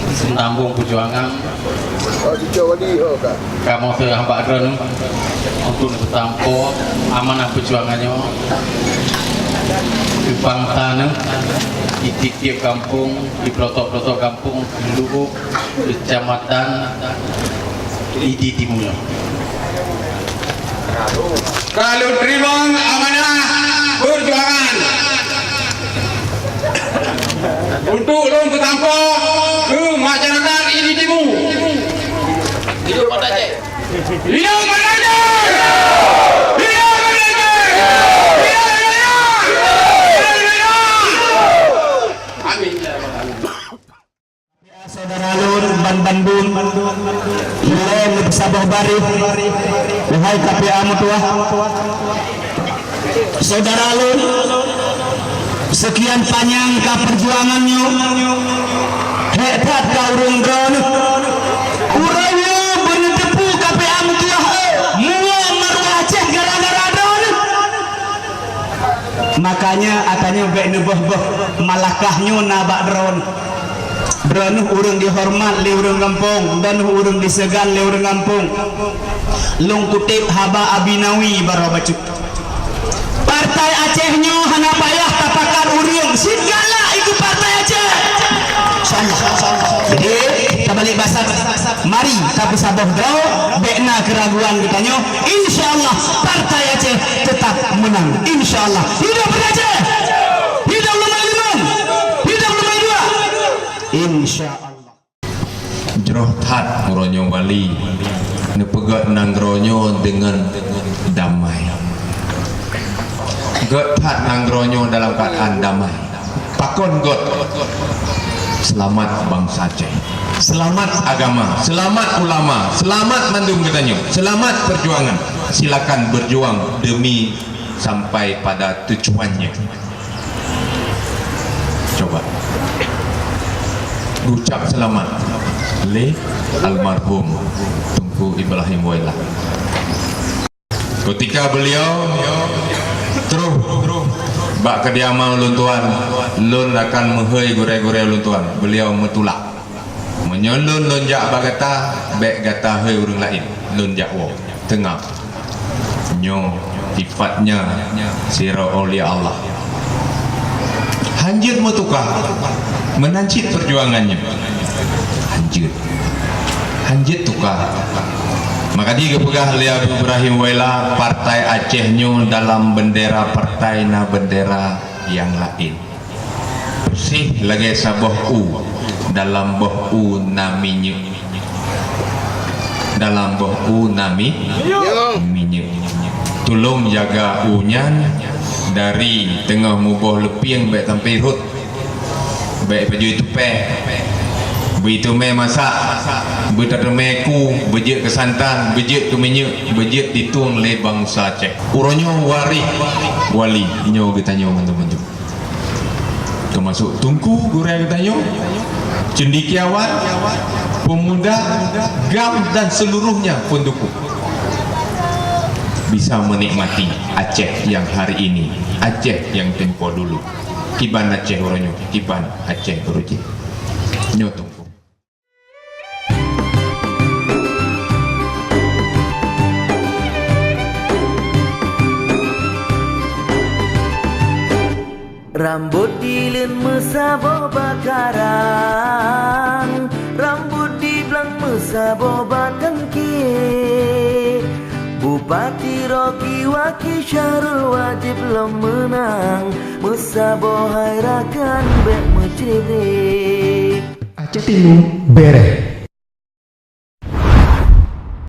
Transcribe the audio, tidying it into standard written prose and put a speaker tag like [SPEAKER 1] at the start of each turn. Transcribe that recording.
[SPEAKER 1] Sentambung perjuangan kamu terhambat dron untuk bertampuk amanah perjuangannya di bangsa di tiap kampung, di pelosok-pelosok kampung, di Lubuk, di kecamatan, di timur.
[SPEAKER 2] Kalau terima amanah perjuangan untuk lon bertampuk ke masyarakat ini timur.
[SPEAKER 3] Hidup Banda Aceh.
[SPEAKER 2] Hidup Banda Aceh! Hidup Banda Aceh! Amin.
[SPEAKER 4] Saudara Lur Ban Bandung Hilen Sabah Bari Wahai KPA Mutuah Saudara Lur sekian panjang perjuangannya hebat ka urung dron urangnya berdepu KPA Mutuah mua marwah Aceh gara-gara dron makanya atanya baik nebah-bah malakahnya nabak dron Dron urang dihormat li urang kampung dan urang disegan li urang kampung. Lung kutip haba abinawi baro bacuk. Partai Acehnya hana payah tapakan urang segala itu partai Aceh. Jadi kita balik bahasa. Mari kita sabah draw bekna keraguan kitanya. Insyaallah partai Aceh tetap menang. Insyaallah. Hidup Aceh. Hidup Lemah Limang. Hidup Lemah Dua. InsyaAllah
[SPEAKER 5] Jeroh tat muronyo Bali nepegat nanggronyo dengan damai got tat nanggronyo dalam keadaan damai pakon got selamat bangsa Aceh, selamat agama, selamat ulama, selamat mandum katanya, selamat perjuangan, silakan berjuang demi sampai pada tujuannya. Coba ucap selamat le almarhum Tunku Ibrahim Wailah ketika beliau terus bak kediaman ulun tuan lun akan menghei gure-gure ulun tuan beliau metulak menyolun lun jak bagata bek gata hei urang lain lun jakwo tengah nyo sifatnya sira aulia Allah hanjir metukah menancit perjuangannya hanjit tukar maka dia kepegah lihat Ibrahim Wailah partai Acehnya dalam bendera partai na bendera yang lain bersih lagi sabah u dalam boh u naminya dalam boh u naminya tolong jaga unyan dari tengah muboh lepiang baik sampai rut baik baju itu begitu me masak berterme ku bejek ke santan bejek ke minyak bejek dituang le bangsa Aceh uronyo wali inyo getanyo mantu-mantu termasuk Tunku gurau getanyo cendikiawan pemuda gam dan seluruhnya penduku bisa menikmati Aceh yang hari ini Aceh yang tempo dulu kiban Aceh uronyo kiban Aceh beruji nyotung
[SPEAKER 6] Rambut dilin mesabo bakaran rambut di belang mesabo batengki Bupati Roki Waki Syarul wajib lo menang mesabo hairakan bek mecerip
[SPEAKER 4] Aceh Timur beres